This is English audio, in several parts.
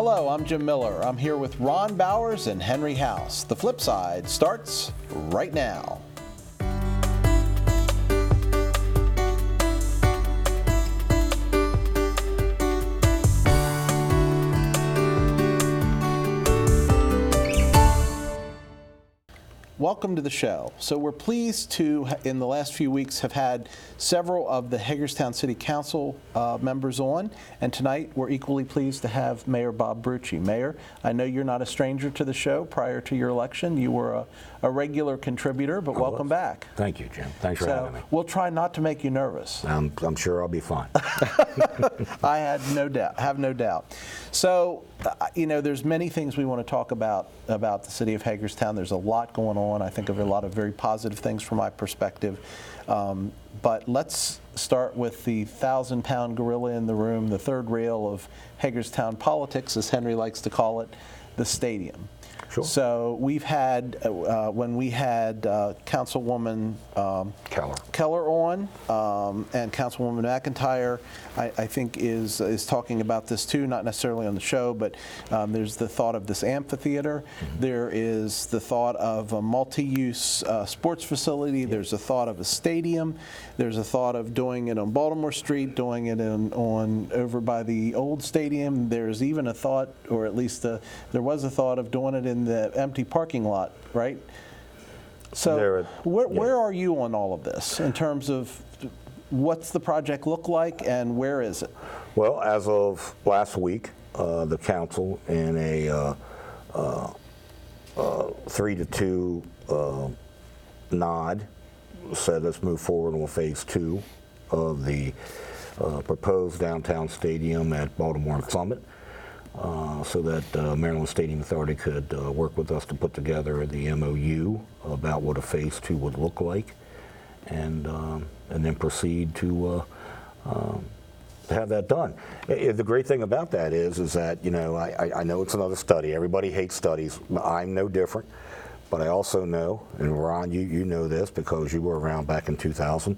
Hello, I'm Jim Miller. I'm here with Ron Bowers and Henry House. The Flip Side starts right now. Welcome to the show. So we're pleased to, in the last few weeks, have had several of the Hagerstown City Council members on, and tonight we're equally pleased to have Mayor Bob Brucci. Mayor, I know you're not a stranger to the show. Prior to your election, you were a regular contributor, but welcome back. Thank you, Jim. Thanks for having me. We'll try not to make you nervous. I'm sure I'll be fine. I have no doubt. So, there's many things we want to talk about the city of Hagerstown. There's a lot going on. I think of a lot of very positive things from my perspective. But let's start with the 1,000-pound gorilla in the room, the third rail of Hagerstown politics, as Henry likes to call it, the stadium. Sure. So we've had, when we had Councilwoman Keller on, and Councilwoman McIntyre, I think is talking about this too, not necessarily on the show, but there's the thought of this amphitheater. Mm-hmm. There is the thought of a multi-use sports facility. Yep. There's a thought of a stadium. There's a thought of doing it on Baltimore Street, doing it on over by the old stadium. There's even a thought, or at least there was a thought of doing it in the empty parking lot, right? So where are you on all of this in terms of what's the project look like and where is it? Well, as of last week, the council in a 3-2 nod said let's move forward on phase 2 of the proposed downtown stadium at Baltimore and Summit. So that Maryland Stadium Authority could work with us to put together the MOU about what a phase 2 would look like, and then proceed to have that done. The great thing about that is that I know it's another study. Everybody hates studies. I'm no different, but I also know, and Ron, you know this because you were around back in 2000.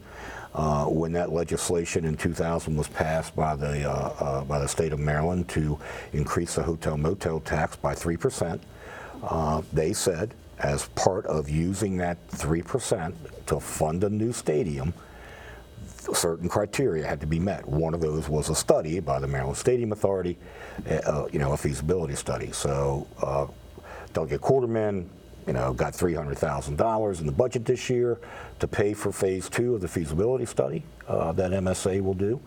When that legislation in 2000 was passed by the state of Maryland to increase the hotel-motel tax by 3%, they said as part of using that 3% to fund a new stadium, certain criteria had to be met. One of those was a study by the Maryland Stadium Authority, a feasibility study. So Delegate Quarterman got $300,000 in the budget this year to pay for phase 2 of the feasibility study that MSA will do,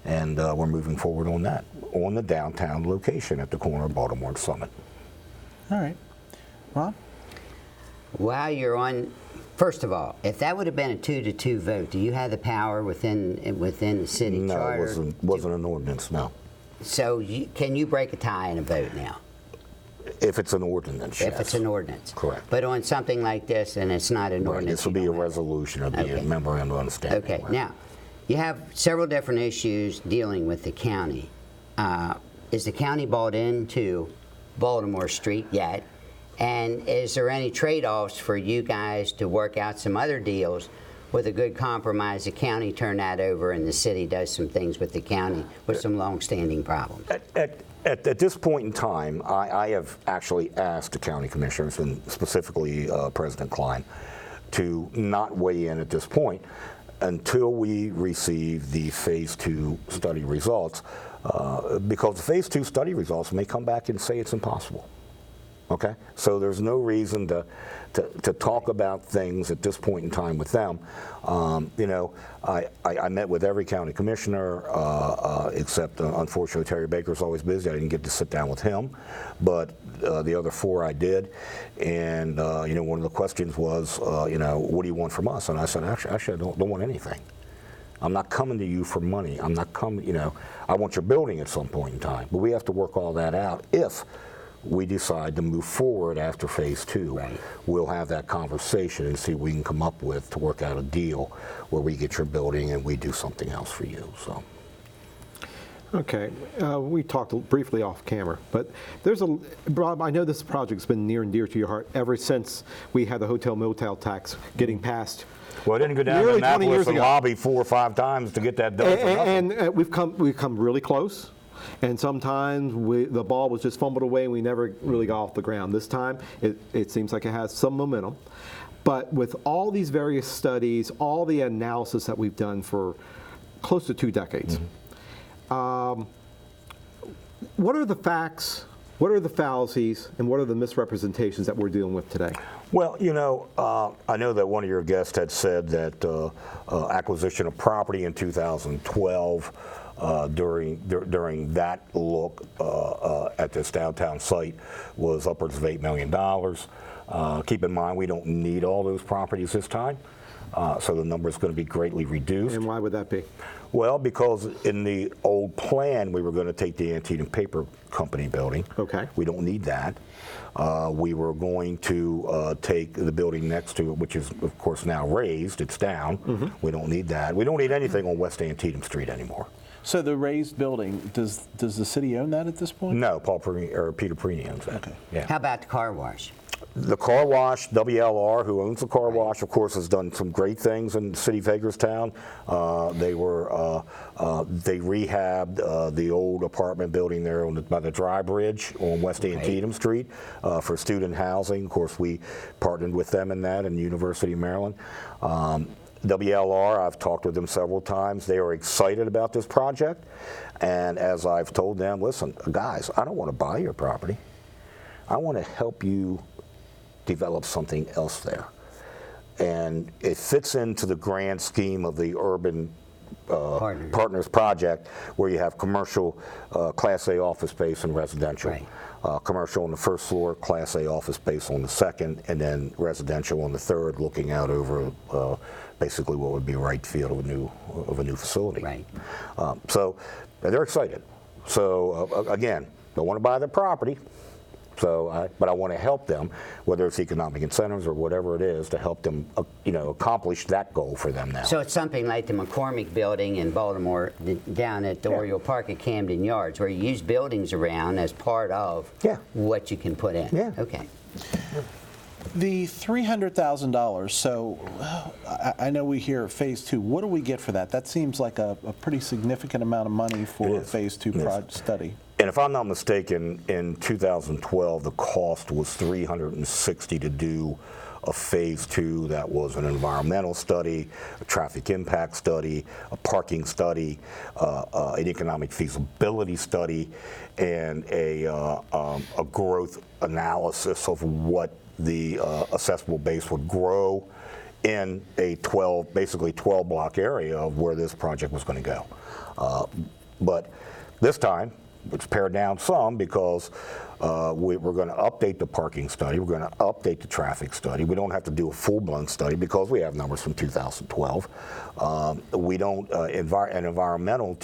and we're moving forward on that, on the downtown location at the corner of Baltimore and Summit. All right. Ron? While you're on, first of all, if that would have been a 2-2 vote, do you have the power within the city charter? No, it wasn't an ordinance, no. So can you break a tie in a vote now? If it's an ordinance, yes. If it's an ordinance. Correct. But on something like this, and it's not an ordinance. This will be a resolution of the memorandum of understanding. Okay. Now, you have several different issues dealing with the county. Is the county bought into Baltimore Street yet? And is there any trade-offs for you guys to work out some other deals with a good compromise? The county turn that over and the city does some things with the county with some long-standing problems. At this point in time, I have actually asked the county commissioners, and specifically President Klein, to not weigh in at this point until we receive the phase 2 study results, because the phase 2 study results may come back and say it's impossible. Okay, so there's no reason to talk about things at this point in time with them. I met with every county commissioner except unfortunately Terry Baker's always busy. I didn't get to sit down with him, but the other 4 I did. And one of the questions was, what do you want from us? And I said, actually, I don't want anything. I'm not coming to you for money. I'm not coming. I want your building at some point in time, but we have to work all that out if we decide to move forward after phase 2. Right. We'll have that conversation and see what we can come up with to work out a deal where we get your building and we do something else for you. So. Okay, we talked briefly off camera, but Bob, I know this project's been near and dear to your heart ever since we had the hotel-motel tax getting passed. Well, I didn't go down to Annapolis and lobby 4 or 5 times to get that done. And we've come really close. And sometimes the ball was just fumbled away and we never really got off the ground. This time, it seems like it has some momentum. But with all these various studies, all the analysis that we've done for close to 2 decades, what are the facts, what are the fallacies, and what are the misrepresentations that we're dealing with today? Well, you know, I know that one of your guests had said that acquisition of property in 2012 during that look at this downtown site was upwards of $8 million. Keep in mind, we don't need all those properties this time, so the number is going to be greatly reduced. And why would that be? Well, because in the old plan, we were going to take the Antietam Paper Company building. Okay. We don't need that. We were going to take the building next to it, which is, of course, now raised. It's down. We don't need that. We don't need anything on West Antietam Street anymore. So the raised building, does the city own that at this point? No, Peter Preeny owns that. Okay. Yeah. How about the car wash? The car wash, WLR, who owns the car wash, of course, has done some great things in the city of Hagerstown. They rehabbed the old apartment building there by the dry bridge on West Antietam Street for student housing. Of course, we partnered with them in that in the University of Maryland. WLR, I've talked with them several times. They are excited about this project. And as I've told them, listen, guys, I don't want to buy your property. I want to help you develop something else there. And it fits into the grand scheme of the urban partners project, where you have commercial Class A office space and residential. Right. Commercial on the first floor, Class A office space on the second, and then residential on the third, looking out over basically what would be a right field of a new facility. Right. So they're excited. So again, don't want to buy the property. So, but I want to help them, whether it's economic incentives or whatever it is, to help them, accomplish that goal for them now. So it's something like the McCormick Building in Baltimore, down at the Oriole Park at Camden Yards, where you use buildings around as part of what you can put in. Yeah. Okay. The $300,000, so I know we hear Phase 2. What do we get for that? That seems like a pretty significant amount of money for a Phase 2 study. And if I'm not mistaken, in 2012, the cost was $360 to do a Phase 2 that was an environmental study, a traffic impact study, a parking study, an economic feasibility study, and a growth analysis of what the assessable base would grow in a basically 12 block area of where this project was going to go. But this time, it's pared down some because we're going to update the parking study. We're going to update the traffic study. We don't have to do a full-blown study because we have numbers from 2012. We don't, an environmental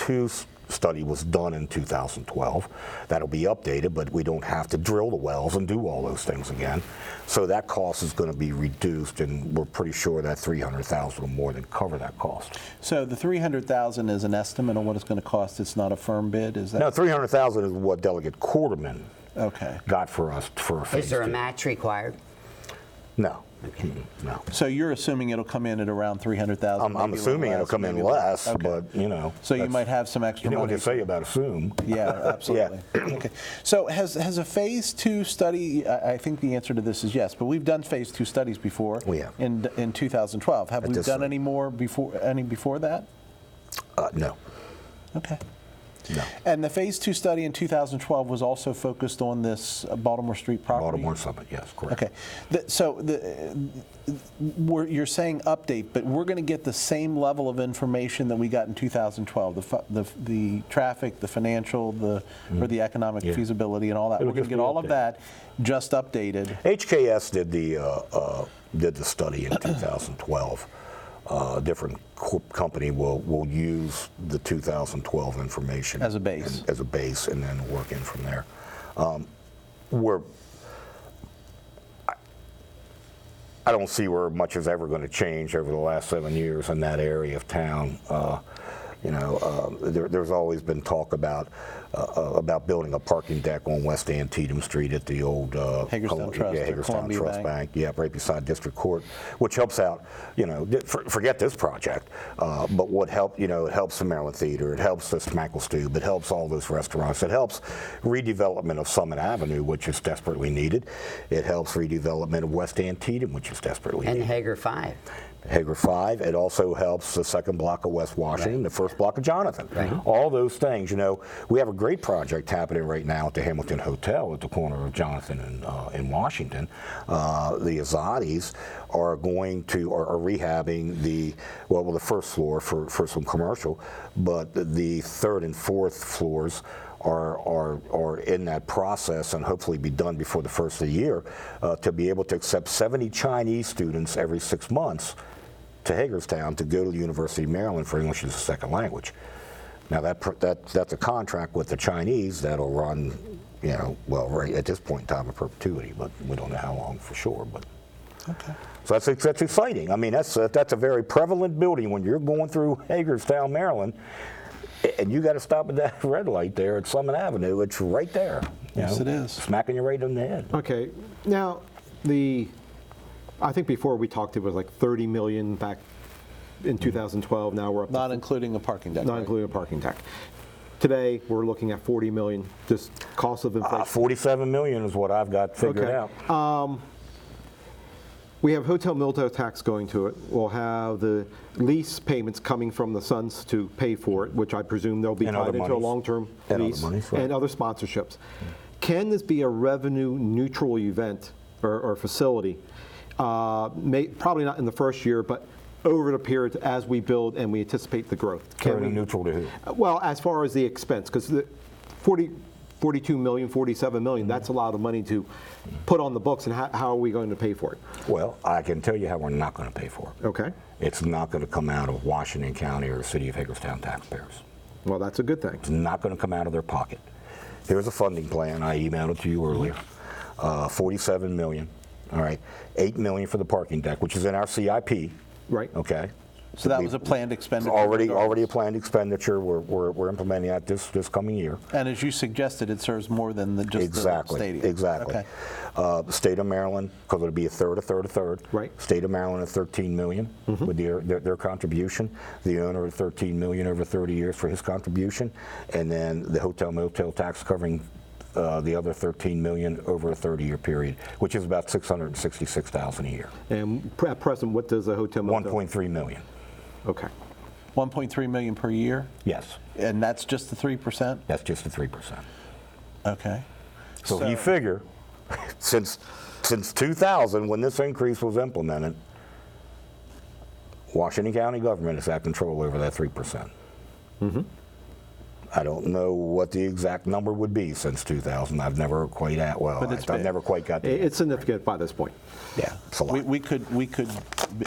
study was done in 2012. That'll be updated, but we don't have to drill the wells and do all those things again. So that cost is going to be reduced, and we're pretty sure that $300,000 will more than cover that cost. So the $300,000 is an estimate on what it's going to cost. It's not a firm bid, is that? No, $300,000 is what Delegate Quarterman got for us for Phase 2. Is there a match required? No. Okay. No. So you're assuming it'll come in at around $300,000? I'm assuming it'll come in less, but So you might have some extra money. You know what money. they say about assume. Yeah, absolutely. Okay. So has a Phase 2 study, I think the answer to this is yes, but we've done Phase 2 studies before. We have. In 2012. Have we done any more before that? No. Okay. No. And the Phase 2 study in 2012 was also focused on this Baltimore Street property? Baltimore Summit, yes, correct. Okay. You're saying update, but we're going to get the same level of information that we got in 2012, the traffic, the financial, or the economic feasibility and all that. We're going to get all of that just updated. HKS did the study in 2012. A different company will use the 2012 information As a base. And then work in from there. I don't see where much is ever going to change over the last 7 years in that area of town. There's always been talk about building a parking deck on West Antietam Street at the old Hagerstown Trust, or Hagerstown Columbia Trust Bank. Bank, right beside District Court, which helps out. Forget this project, but what it helps the Maryland Theater, it helps the Smackle Stube, it helps all those restaurants, it helps redevelopment of Summit Avenue, which is desperately needed. It helps redevelopment of West Antietam, which is desperately needed. And Hager 5. Hager 5. It also helps the second block of West Washington, Right. the first block of Jonathan. Right. All those things. We have a great project happening right now at the Hamilton Hotel at the corner of Jonathan and in Washington. The Azadis are rehabbing the first floor for some commercial, but the third and fourth floors are in that process and hopefully be done before the first of the year to be able to accept 70 Chinese students every 6 months to Hagerstown to go to the University of Maryland for English as a second language. Now that's a contract with the Chinese that'll run, right at this point in time, a perpetuity, but we don't know how long for sure. But Okay. so that's exciting. I mean, that's a very prevalent building when you're going through Hagerstown, Maryland. And you got to stop at that red light there at Summit Avenue. It's right there. Yes, it is. Smacking you right in the head. Okay, now I think before we talked it was like 30 million back in 2012. Now we're up Not to including a parking deck. not right? including a parking deck. Today we're looking at 40 million, just cost of inflation. 47 million is what I've got figured Okay. out. We have hotel milto tax going to it. We'll have the lease payments coming from the Suns to pay for it, which I presume they'll be And tied other into a monies. long-term And other lease monies, right. and other sponsorships. Can this be a revenue neutral event or facility? Probably not in the first year, but over the period as we build and we anticipate the growth. Revenue neutral to who? Well, as far as the expense, because the 42 million, 47 million, that's a lot of money to put on the books, and how are we going to pay for it? Well, I can tell you how we're not going to pay for it. Okay. It's not going to come out of Washington County or the City of Hagerstown taxpayers. Well, that's a good thing. It's not going to come out of their pocket. Here's a funding plan. I emailed it to you earlier. 47 million. All right. 8 million for the parking deck, which is in our CIP. Right. Okay. So that was a planned expenditure. Already a planned expenditure. We're implementing that this coming year. And as you suggested, it serves more than just the stadium. Exactly. Okay. The state of Maryland, because it'll be a third. Right. State of Maryland at 13 million with their contribution. The owner at 13 million over 30 years for his contribution, and then the hotel motel tax covering the other 13 million over a 30-year period, which is about 666,000 a year. And at present, what does a hotel motel? 1.3 million. Okay. 1.3 million per year, Yes, and that's just the 3%. that's just the 3%. Okay. So if you figure, since 2000, when this increase was implemented, Washington County government has had control over that 3%. I don't know what the exact number would be since 2000. I've never quite But it's I've big. never quite got the It's significant by this point. yeah, it's a lot. We could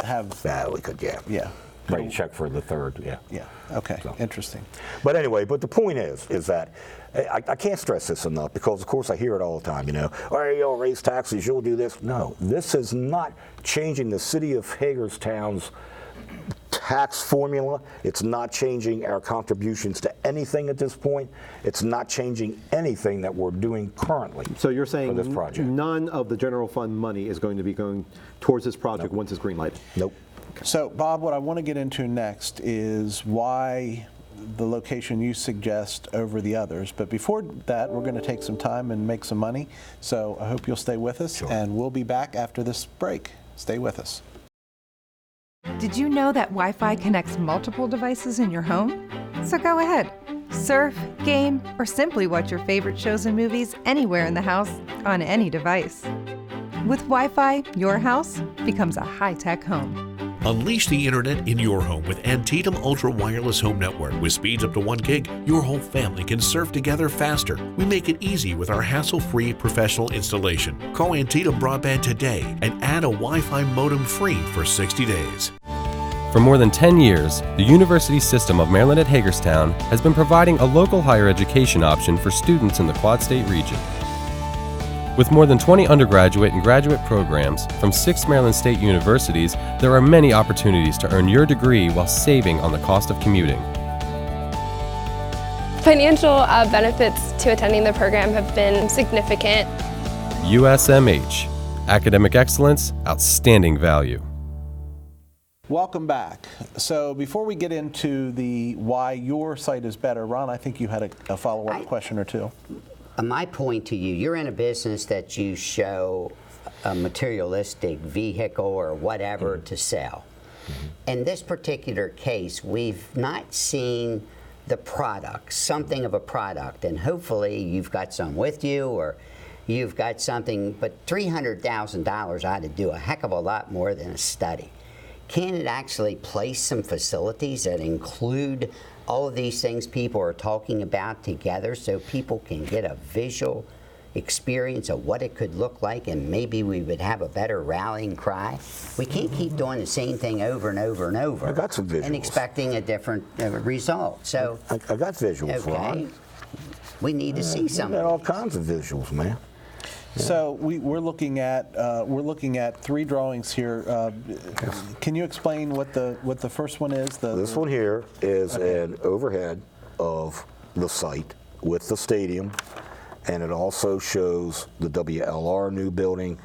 have, Yeah, we could, yeah. Write a check for the third, yeah. yeah, okay, So. interesting. But anyway, but the point is that I can't stress this enough, because of course I hear it all the time, all right, you'll raise taxes, you'll do this. No, this is not changing the city of Hagerstown's tax formula. It's not changing our contributions to anything at this point. It's not changing anything that we're doing currently. So you're saying for this project. none of the general fund money is going to be going towards this project once it's green lighted? Nope. So, Bob, what I want to get into next is why the location you suggest over the others. But before that, we're going to take some time and make some money. So I hope you'll stay with us, Sure. and we'll be back after this break. Stay with us. Did you know that Wi-Fi connects multiple devices in your home? So go ahead. Surf, game, or simply watch your favorite shows and movies anywhere in the house on any device. With Wi-Fi, your house becomes a high-tech home. Unleash the internet in your home with Antietam Ultra Wireless Home Network. With speeds up to 1 gig, your whole family can surf together faster. We make it easy with our hassle-free professional installation. Call Antietam Broadband today and add a Wi-Fi modem free for 60 days. For more than 10 years, the University System of Maryland at Hagerstown has been providing a local higher education option for students in the Quad State region. With more than 20 undergraduate and graduate programs from 6 Maryland State universities, there are many opportunities to earn your degree while saving on the cost of commuting. Financial benefits to attending the program have been significant. USMH. Academic excellence, outstanding value. Welcome back. So before we get into the why your site is better, Ron, I think you had a follow-up question or two. My point to you, you're in a business that you show a materialistic vehicle or whatever to sell. In this particular case, we've not seen the product, something of a product, and hopefully you've got some with you or you've got something, but $300,000 ought to do a heck of a lot more than a study. Can it actually place some facilities that include all of these things people are talking about together so people can get a visual experience of what it could look like, and maybe we would have a better rallying cry? We can't keep doing the same thing over and over and over. I got some visuals. And expecting a different result. So I got visuals, okay, Ron. we need to see some I got of all these. kinds of visuals, man. So we're looking at 3 drawings here. Can you explain what the first one is? This one here is an overhead of the site with the stadium, and it also shows the WLR new building,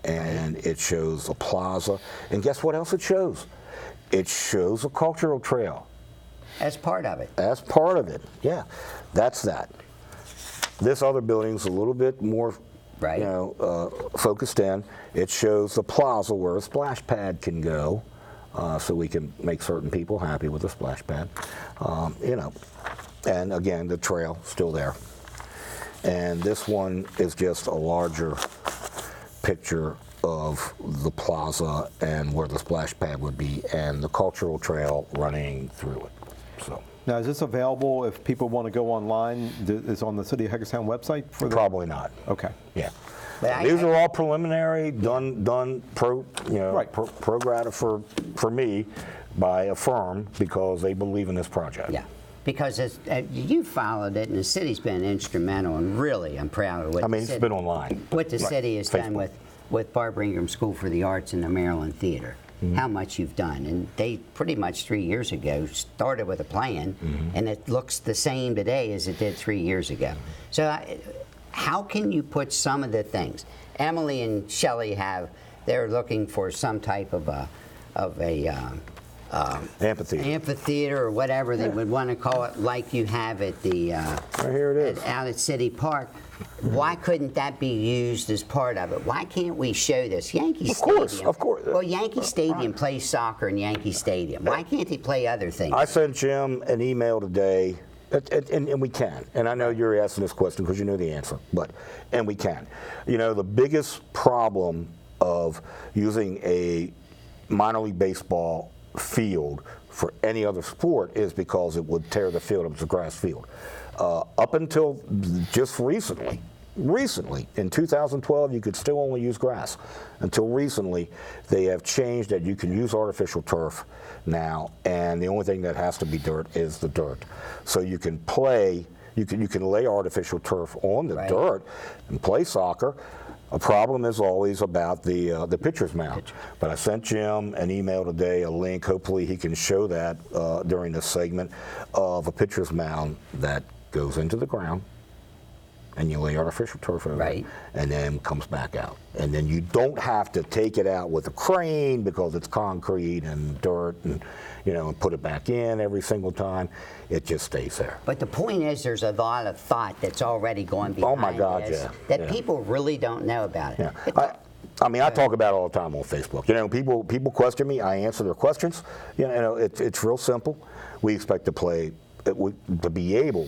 and it shows a plaza. And guess what else it shows? It shows a cultural trail. As part of it. As part of it, yeah. That's that. This other building's a little bit more, Right. focused in. It shows the plaza where a splash pad can go, so we can make certain people happy with the splash pad. And again, the trail still there. And this one is just a larger picture of the plaza and where the splash pad would be, and the cultural trail running through it. So. Now, is this available if people want to go online? Is on the City of Hagerstown website for the? Probably not. Okay. Yeah. But These are all preliminary, done pro Right. pro grata for me by a firm because they believe in this project. Yeah, because you followed it, and the city's been instrumental, and really, I'm proud of what I mean, it's been online. what the Right. city has done Facebook. with Barbara Ingram School for the Arts and the Maryland Theater. How much you've done, and they pretty much 3 years ago started with a plan, and it looks the same today as it did 3 years ago. So, how can you put some of the things? Emily and Shelley they're looking for some type of a amphitheater or whatever they would want to call it, like you have at the Right here it is. out at City Park. Why couldn't that be used as part of it? Why can't we show this? Yankee Stadium. Of course. Well, Yankee Stadium plays soccer in Yankee Stadium. Why can't they play other things? I sent Jim an email today, and we can. And I know you're asking this question because you know the answer, and we can. The biggest problem of using a minor league baseball field for any other sport is because it would tear the field up. It's a grass field. Up until just recently, in 2012, you could still only use grass. Until recently, they have changed that you can use artificial turf now, and the only thing that has to be dirt is the dirt. So you can play, you can lay artificial turf on the dirt and play soccer. A problem is always about the pitcher's mound. But I sent Jim an email today, a link. Hopefully he can show that during this segment of a pitcher's mound that goes into the ground, and you lay artificial turf over it, and then comes back out. And then you don't have to take it out with a crane because it's concrete and dirt and put it back in every single time. It just stays there. But the point is, there's a lot of thought that's already going behind my God, this that people really don't know about it. Yeah. I talk about it all the time on Facebook. People question me. I answer their questions. It's real simple. We expect to be able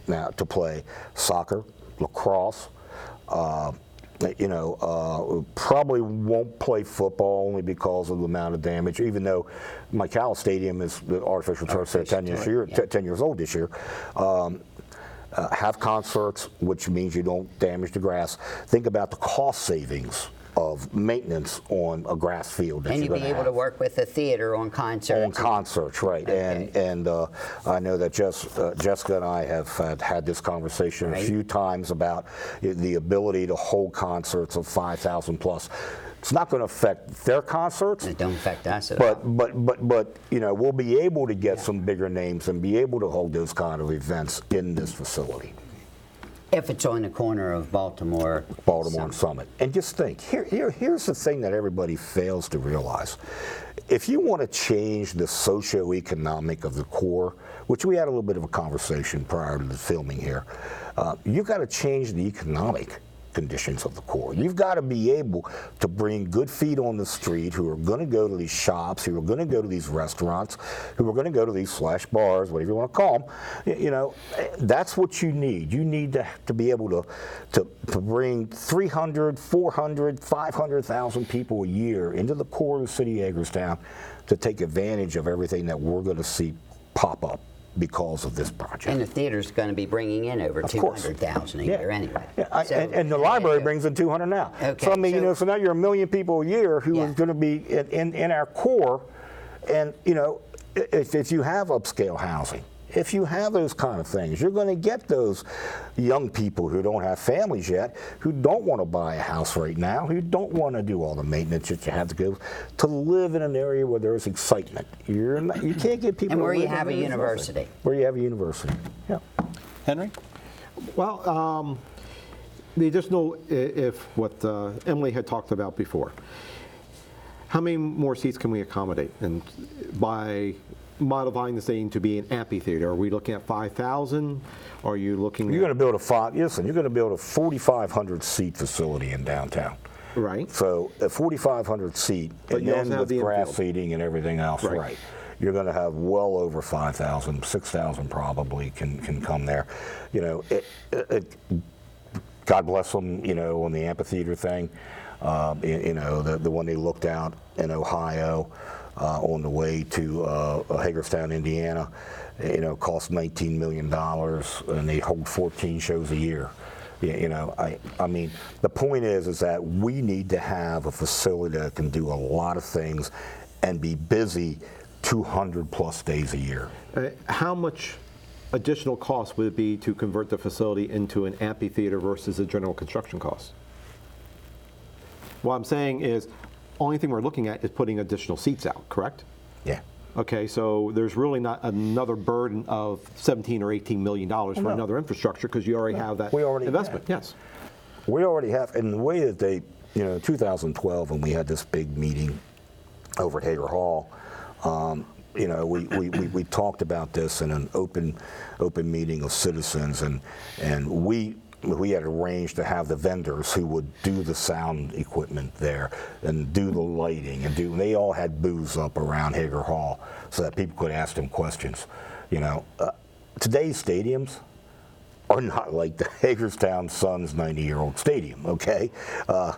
now to play soccer, lacrosse. Probably won't play football only because of the amount of damage. Even though my Cal Stadium is the artificial turf, 10 years old this year. Have concerts, which means you don't damage the grass. Think about the cost savings of maintenance on a grass field. And you'd be able to work with the theater on concerts. On concerts, right. Okay. And I know that Jessica and I have had this conversation a few times about the ability to hold concerts of 5,000 plus. It's not going to affect their concerts. It don't affect us at all. But you know, we'll be able to get some bigger names and be able to hold those kind of events in this facility. If it's on the corner of Baltimore And Summit. And just think, here's the thing that everybody fails to realize. If you want to change the socioeconomic of the core, which we had a little bit of a conversation prior to the filming here, you've got to change the economic conditions of the core. You've got to be able to bring good feet on the street who are going to go to these shops, who are going to go to these restaurants, who are going to go to these slash bars, whatever you want to call them. You know, that's what you need. You need to be able to bring 300, 400, 500,000 people a year into the core of the city of Hagerstown to take advantage of everything that we're going to see pop up because of this project. And the theater's going to be bringing in over 200,000 a year anyway. Yeah, So, and the library brings in 200 now. Okay, So I mean, so- you know, so now you're 1 million people a year who Yeah. is going to be in our core, and you know, if you have upscale housing, if you have those kind of things, you're going to get those young people who don't have families yet, who don't want to buy a house right now, who don't want to do all the maintenance that you have to go to live in an area where there's excitement. You can't get people. And where to you live have a in university. Where you have a university. Yeah. Henry? Well, the additional, if what Emily had talked about before, how many more seats can we accommodate? And by modifying the stadium to be an amphitheater, are we looking at 5,000? Are you looking You're going to build you're going to build a 4,500 seat facility in downtown. Right. So a 4,500 seat, But and you also then have with the grass infield. seating and everything else, Right. right. You're going to have well over 5,000, 6,000 probably can come there. You know, God bless them, you know, on the amphitheater thing. You know, the one they looked out in Ohio on the way to Hagerstown, Indiana, you know, cost $19 million, and they hold 14 shows a year. You know, I mean, the point is that we need to have a facility that can do a lot of things and be busy 200 plus days a year. How much additional cost would it be to convert the facility into an amphitheater versus a general construction cost? What I'm saying is, only thing we're looking at is putting additional seats out, correct? Yeah. Okay, so there's really not another burden of $17 or $18 million for no. another infrastructure because you already have that We already investment. have. Yes. We already have, and the way that they, you know, 2012 when we had this big meeting over at Hager Hall, you know, we talked about this in an open meeting of citizens, and we had arranged to have the vendors who would do the sound equipment there and do the lighting and they all had booths up around Hager Hall so that people could ask them questions. You know, today's stadiums are not like the Hagerstown Suns 90-year-old stadium. Okay,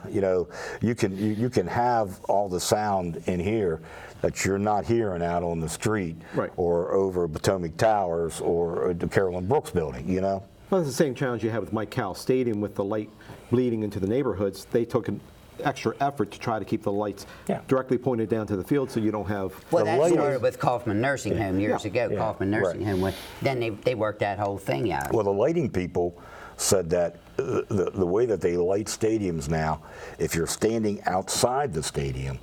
you know, you can have all the sound in here that you're not hearing out on the street, Right. or over Potomac Towers or the Carolyn Brooks building. You know. Well, it's the same challenge you had with Mike Cowell Stadium with the light bleeding into the neighborhoods. They took an extra effort to try to keep the lights directly pointed down to the field so you don't have... Well, The that lighting- started with Kaufman Nursing Home years ago. Yeah. Kaufman Nursing Home. Then they worked that whole thing out. Well, the lighting people said that the way that they light stadiums now, if you're standing outside the stadium,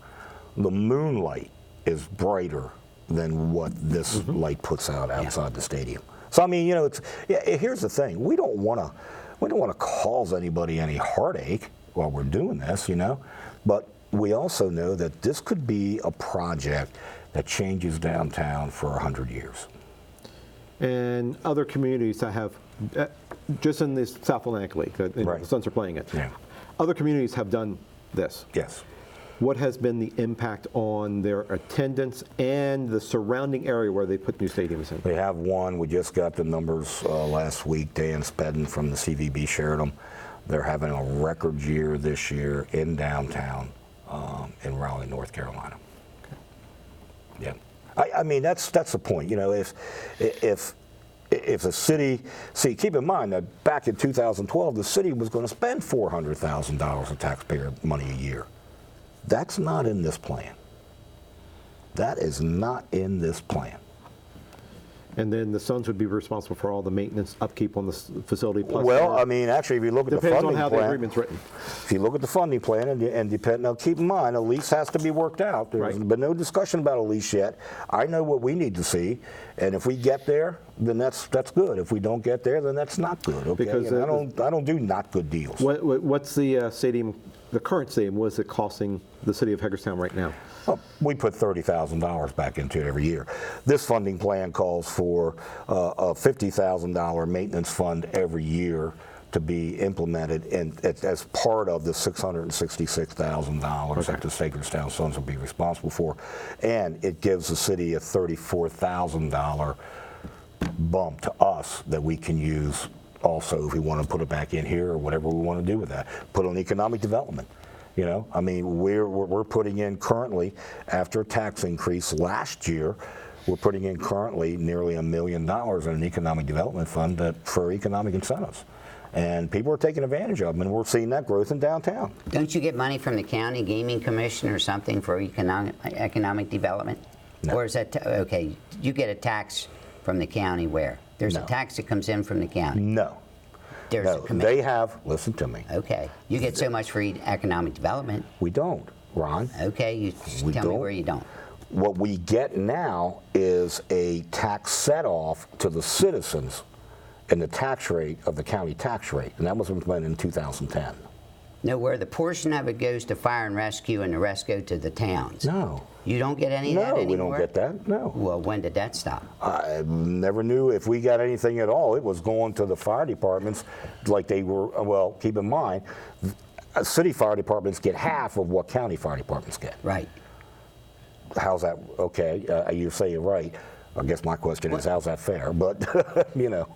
the moonlight is brighter than what this light puts out outside the stadium. So I mean, you know, here's the thing: we don't want to cause anybody any heartache while we're doing this, you know. But we also know that this could be a project that changes downtown for 100 years. And other communities that have, just in this South Atlantic League, Right. the Suns are playing it. Yeah. Other communities have done this. Yes. What has been the impact on their attendance and the surrounding area where they put new stadiums in? They have one. We just got the numbers last week. Dan Spedden from the CVB shared them. They're having a record year this year in downtown in Raleigh, North Carolina. Okay. Yeah. I mean, that's the point. You know, if the city, keep in mind that back in 2012, the city was going to spend $400,000 of taxpayer money a year. That's not in this plan. That is not in this plan. and then the Suns would be responsible for all the maintenance, upkeep on the facility. Plus Well, I mean, actually, if you look at the depends funding on how the plan, agreement's written. if you look at the funding plan and depend, now keep in mind, a lease has to be worked out. There's Right. been no discussion about a lease yet. I know what we need to see, and if we get there, then that's good. If we don't get there, then that's not good. Okay, Because and I don't do not good deals. What's the stadium, the current stadium, what is it costing the city of Hagerstown right now? Well, we put $30,000 back into it every year. This funding plan calls for a $50,000 maintenance fund every year to be implemented as part of the $666,000 that the Hagerstown Suns will be responsible for. And it gives the city a $34,000 bump to us that we can use also if we want to put it back in here or whatever we want to do with that. Put on economic development. You know, I mean, we're putting in currently, after a tax increase last year, we're putting in currently nearly $1 million in an economic development fund for economic incentives. And people are taking advantage of them, and we're seeing that growth in downtown. Don't you get money from the county gaming commission or something for economic development? No. Or is that, okay, you get a tax from the county where? There's No. a tax that comes in from the county. No. There's No, a commission. they have, listen to me, Okay, you get so much for economic development. we don't, Ron. Okay, you We tell me don't. where you don't. What we get now is a tax set-off to the citizens in the tax rate of the county tax rate, and that was implemented in 2010. No, where the portion of it goes to fire and rescue and the rest go to the towns. No. You don't get any of that No, anymore? we don't get that, no. Well, when did that stop? I never knew if we got anything at all. It was going to the fire departments like they were, well, keep in mind, city fire departments get half of what county fire departments get. Right. How's that, okay, you say you're right. I guess my question is, how's that fair? But, you know.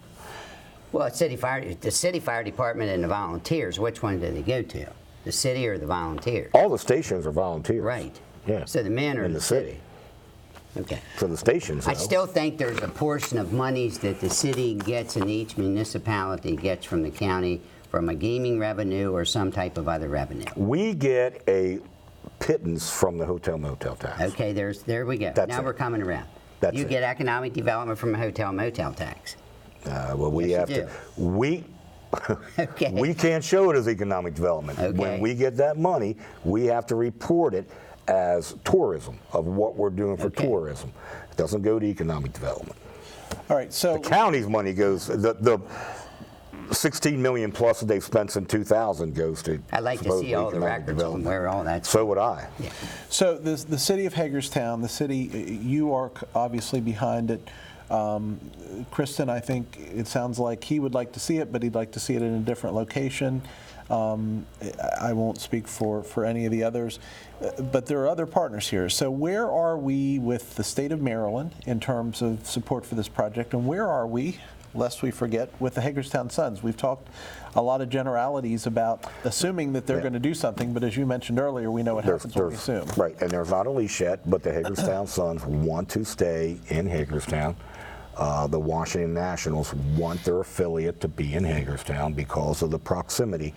Well, the city fire department and the volunteers, which one do they go to? The city or the volunteers? All the stations are volunteers. Right. Yeah. So the men are In in the the city. Okay. For the stations, I though. still think there's a portion of monies that the city gets and each municipality gets from the county from a gaming revenue or some type of other revenue. We get a pittance from the hotel motel tax. Okay, there we go. That's now it. we're coming around. That's you it. get economic development from a hotel motel tax. Well, we Yes, have you to. We Okay. we can't show it as economic development. Okay. When we get that money, we have to report it as tourism of what we're doing for Okay. tourism. It doesn't go to economic development. All right, so The county's money goes. The 16 million plus that they've spent since 2000 goes to. I'd like to supposedly see all the economic records on development. where all that's. So would I. Yeah. So the city of Hagerstown, the city, you are obviously behind it. Kristen, I think it sounds like he would like to see it, but he'd like to see it in a different location. I won't speak for any of the others, but there are other partners here. So where are we with the state of Maryland in terms of support for this project, and where are we, lest we forget, with the Hagerstown Suns? We've talked a lot of generalities about assuming that they're going to do something, but as you mentioned earlier, we know what happens when we assume. Right, and there's not a lease yet, but the Hagerstown Suns want to stay in Hagerstown. The Washington Nationals want their affiliate to be in Hagerstown because of the proximity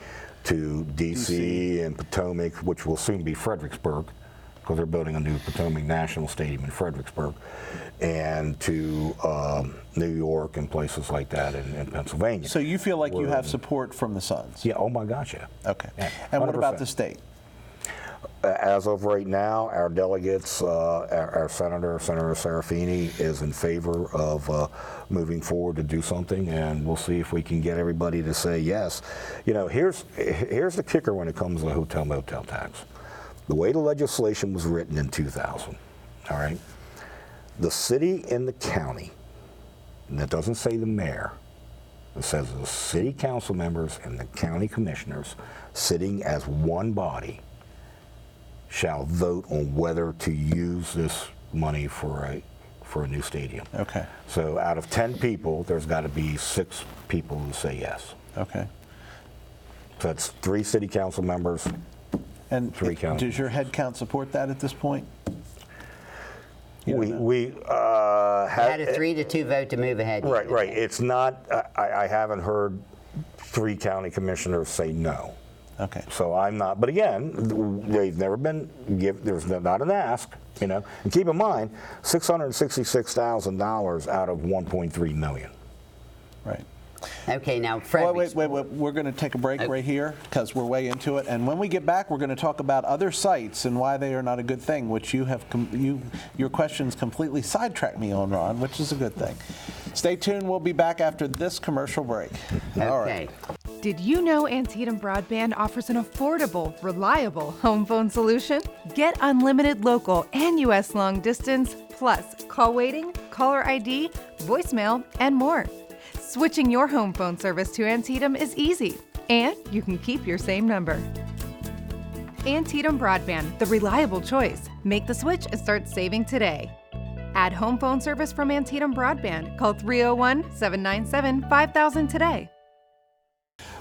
to D.C. and Potomac, which will soon be Fredericksburg, because they're building a new Potomac National Stadium in Fredericksburg, and to New York and places like that in Pennsylvania. So you feel like you have support from the Suns? Yeah, oh my gosh, yeah. Okay. Yeah, And what about 100%. the state? As of right now, our delegates, our Senator Serafini, is in favor of moving forward to do something, and we'll see if we can get everybody to say yes. You know, here's the kicker when it comes to the hotel motel tax. The way the legislation was written in 2000, all right, the city and the county, and that doesn't say the mayor, it says the city council members and the county commissioners sitting as one body shall vote on whether to use this money for a new stadium. Okay. So out of 10 people, there's got to be 6 people who say yes. Okay. So that's 3 city council members. And 3 county does your head count support that at this point? We Had a 3-2 vote to move ahead. Right, right. It's not. I haven't heard 3 county commissioners say no. Okay. So I'm not, but again, they've never been there's not an ask, you know. And keep in mind, $666,000 out of $1.3 million. Right. Okay, now Fred. Wait. We're going to take a break right here because we're way into it. And when we get back, we're going to talk about other sites and why they are not a good thing, which your questions completely sidetracked me on, Ron, which is a good thing. Stay tuned. We'll be back after this commercial break. Okay. All right. Did you know Antietam Broadband offers an affordable, reliable home phone solution? Get unlimited local and U.S. long distance, plus call waiting, caller ID, voicemail, and more. Switching your home phone service to Antietam is easy, and you can keep your same number. Antietam Broadband, the reliable choice. Make the switch and start saving today. Add home phone service from Antietam Broadband. Call 301-797-5000 today.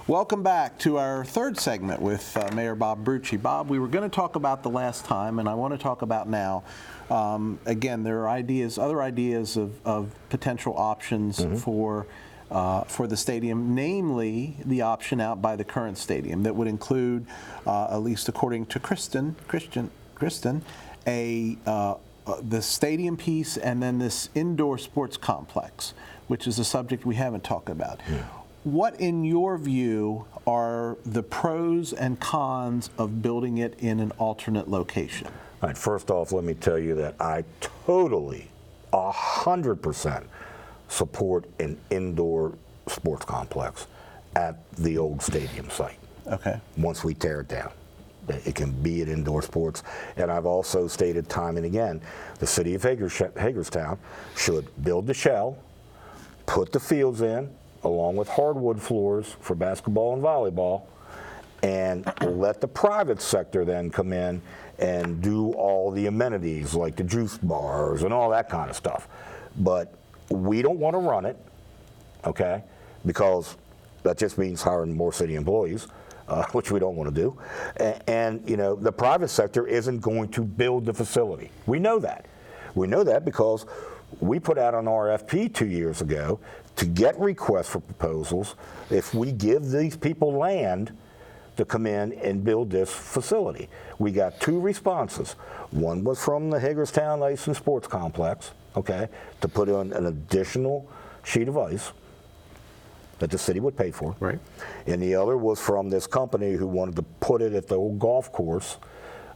Welcome back to our third segment with Mayor Bob Brucci. Bob, we were going to talk about the last time, and I want to talk about now. Again, there are other ideas of potential options for the stadium, namely the option out by the current stadium that would include, at least according to Kristen, the stadium piece and then this indoor sports complex, which is a subject we haven't talked about. Yeah. What, in your view, are the pros and cons of building it in an alternate location? All right, first off, let me tell you that I totally, 100% support an indoor sports complex at the old stadium site. Okay. Once we tear it down. It can be at indoor sports. And I've also stated time and again, the city of Hagerstown should build the shell, put the fields in, along with hardwood floors for basketball and volleyball, and let the private sector then come in and do all the amenities like the juice bars and all that kind of stuff. But we don't want to run it, okay, because that just means hiring more city employees, which we don't want to do. And you know, the private sector isn't going to build the facility. We know that. We know that because we put out an RFP 2 years ago to get requests for proposals if we give these people land to come in and build this facility. We got 2 responses. One was from the Hagerstown Ice and Sports Complex, okay, to put on an additional sheet of ice that the city would pay for. Right. And the other was from this company who wanted to put it at the old golf course,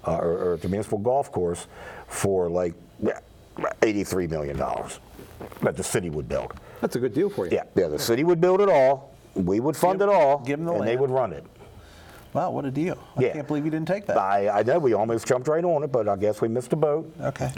or at the municipal golf course, for like $83 million that the city would build. That's a good deal for you. Yeah, the city would build it all, we would fund it all, give them the and land. They would run it. Wow, what a deal. I can't believe you didn't take that. I know, we almost jumped right on it, but I guess we missed the boat. Okay.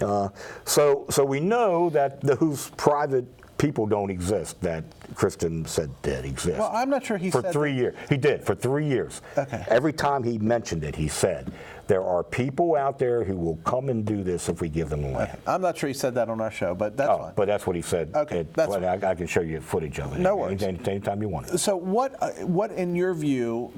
So we know that those private people don't exist that Kristen said did exist. Well, I'm not sure he for said 3 years. He did, for 3 years. Okay. Every time he mentioned it, he said, there are people out there who will come and do this if we give them the land. Okay. I'm not sure he said that on our show, but that's fine. But that's what he said. Okay, that's fine. I can show you footage of it. No worries. Anytime you want it. So what in your view,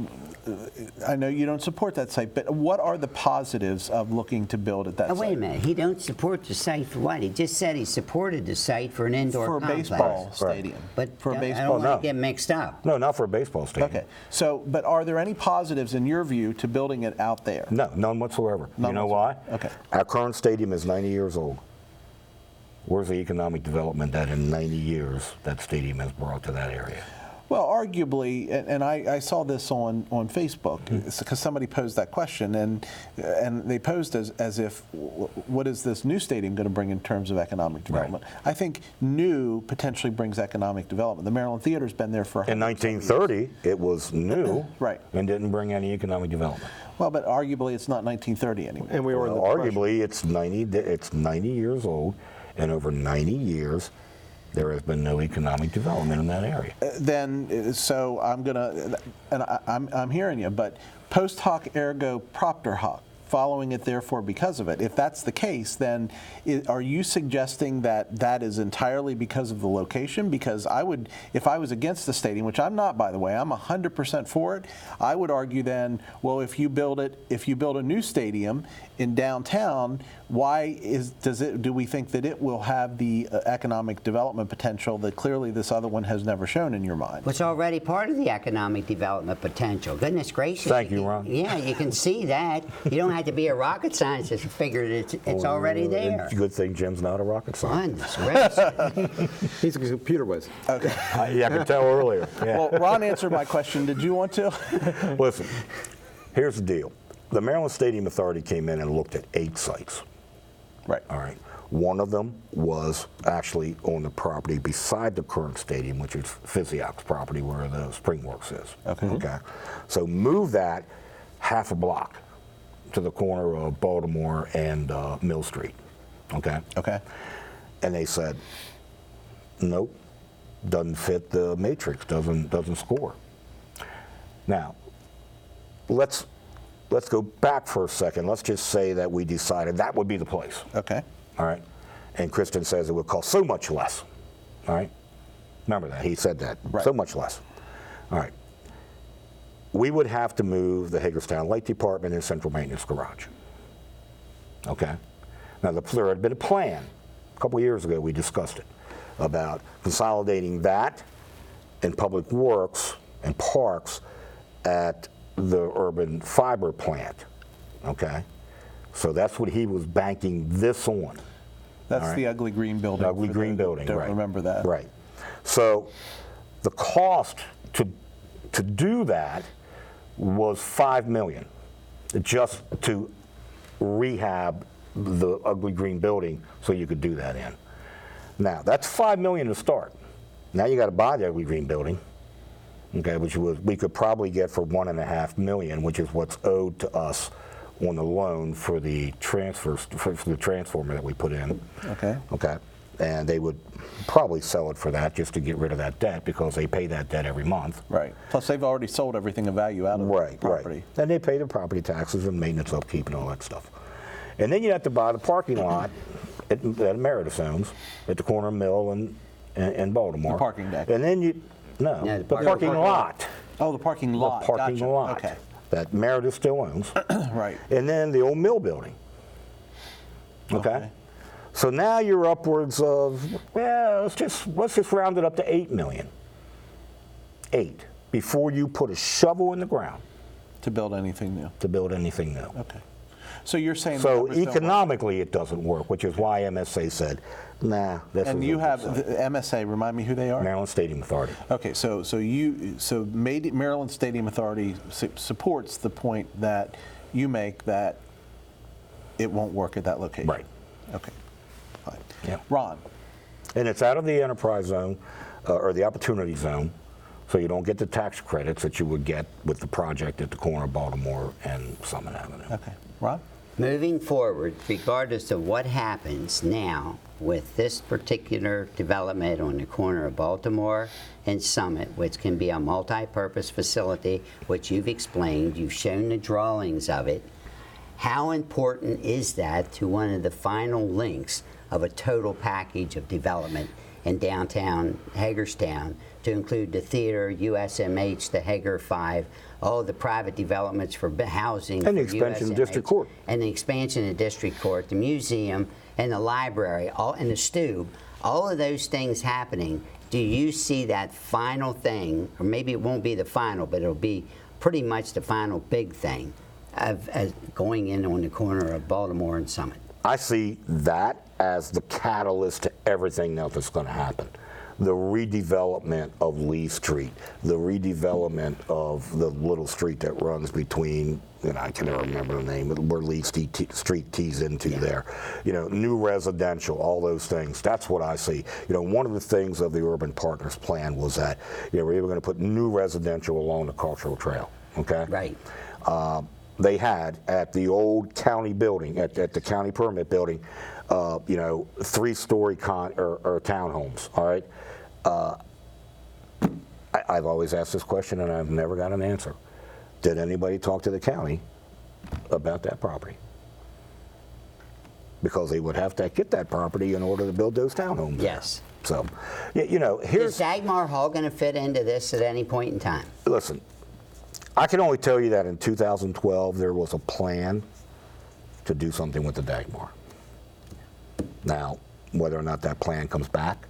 I know you don't support that site, but what are the positives of looking to build at that site? Wait a minute. He don't support the site for what? He just said he supported the site for an indoor For a complex. baseball stadium. But for a I baseball. don't want to get mixed up. No, not for a baseball stadium. Okay. So, but are there any positives in your view to building it out there? No, none whatsoever. None you know whatsoever. why? Okay. Our current stadium is 90 years old. Where's the economic development that in 90 years that stadium has brought to that area? Well, arguably, and I saw this on Facebook because somebody posed that question, and they posed as if, what is this new stadium going to bring in terms of economic development? Right. I think new potentially brings economic development. The Maryland Theater's been there for in 1930. It was new, right, and didn't bring any economic development. Well, but arguably, it's not 1930 anymore. And we were in the arguably, it's 90 years old, and over 90 years. There has been no economic development in that area. So I'm gonna, and I'm hearing you, but post hoc ergo propter hoc. following it therefore because of it. If that's the case, then are you suggesting that that is entirely because of the location? Because I would, if I was against the stadium, which I'm not, by the way, I'm 100% for it, I would argue then, well, if you build a new stadium in downtown, why do we think that it will have the economic development potential that clearly this other one has never shown in your mind? It's already part of the economic development potential. Goodness gracious. Thank you, Ron. Yeah, you can see that. You don't have to be a rocket scientist to figure it's already there. It's a good thing Jim's not a rocket scientist. Goodness gracious. He's a computer whiz. Okay. Yeah, I could tell earlier. Yeah. Well, Ron answered my question. Did you want to? Listen, here's the deal. The Maryland Stadium Authority came in and looked at 8 sites. Right. All right. One of them was actually on the property beside the current stadium, which is Physioc's property where the Springworks is. Okay. Okay. So move that half a block to the corner of Baltimore and Mill Street. Okay. Okay. And they said, nope, doesn't fit the matrix, doesn't score. Now, let's go back for a second. Let's just say that we decided that would be the place. Okay. All right. And Kristen says it would cost so much less. All right. Remember that. He said that. Right. So much less. All right. We would have to move the Hagerstown Light Department and Central Maintenance Garage. Okay. Now, there had been a plan. A couple of years ago, we discussed it about consolidating that and Public Works and Parks at the urban fiber plant, okay? So that's what he was banking this on. That's right. the ugly green building. The ugly green building, Don't right. remember that. Right. So the cost to do that was $5 million, just to rehab the ugly green building so you could do that in. Now, that's $5 million to start. Now you got to buy the ugly green building. Okay, which we could probably get for $1.5 million, which is what's owed to us on the loan for the transfers for the transformer that we put in. Okay. Okay, and they would probably sell it for that just to get rid of that debt because they pay that debt every month. Right. Plus, they've already sold everything of value out of the property. Right. And they pay the property taxes and maintenance, upkeep, and all that stuff. And then you have to buy the parking lot that Meredith owns at the corner of Mill and Baltimore. The parking deck. And then No, No, the the parking lot. Oh, the parking lot. The parking Gotcha. lot Okay. that Meredith still owns. Right. And then the old mill building. Okay? So now you're upwards of, well, let's just round it up to $8 million. 8 before you put a shovel in the ground To build anything new. to build anything new. Okay. So you're saying the So numbers don't work. economically it doesn't work, which is why MSA said, nah, this And is you a have good site. the MSA. Remind me who they are. Maryland Stadium Authority. Okay, so Maryland Stadium Authority supports the point that you make that it won't work at that location. Right. Okay. Fine. Yeah. Ron. And it's out of the enterprise zone or the opportunity zone, so you don't get the tax credits that you would get with the project at the corner of Baltimore and Summit Avenue. Okay. Ron. Moving forward, regardless of what happens now with this particular development on the corner of Baltimore and Summit, which can be a multi-purpose facility, which you've explained, you've shown the drawings of it, how important is that to one of the final links of a total package of development in downtown Hagerstown to include the theater, USMH, the Hager 5, all the private developments for housing. And the for expansion of USMH, District Court. And the expansion of District Court, the museum, and the library, and the Stube, all of those things happening. Do you see that final thing, or maybe it won't be the final, but it'll be pretty much the final big thing of going in on the corner of Baltimore and Summit? I see that as the catalyst to everything else that's going to happen. The redevelopment of Lee Street, the redevelopment of the little street that runs between, I can never remember the name, where Lee Street tees into there. New residential, all those things. That's what I see. One of the things of the Urban Partners plan was that, we're even going to put new residential along the cultural trail. Okay. Right. They had at the old county building, at the county permit building, 3-story or townhomes. All right. I've always asked this question and I've never got an answer. Did anybody talk to the county about that property? because they would have to get that property in order to build those townhomes. Yes. So, you know, here's... Is Dagmar Hall going to fit into this at any point in time? Listen, I can only tell you that in 2012 there was a plan to do something with the Dagmar. Now, whether or not that plan comes back,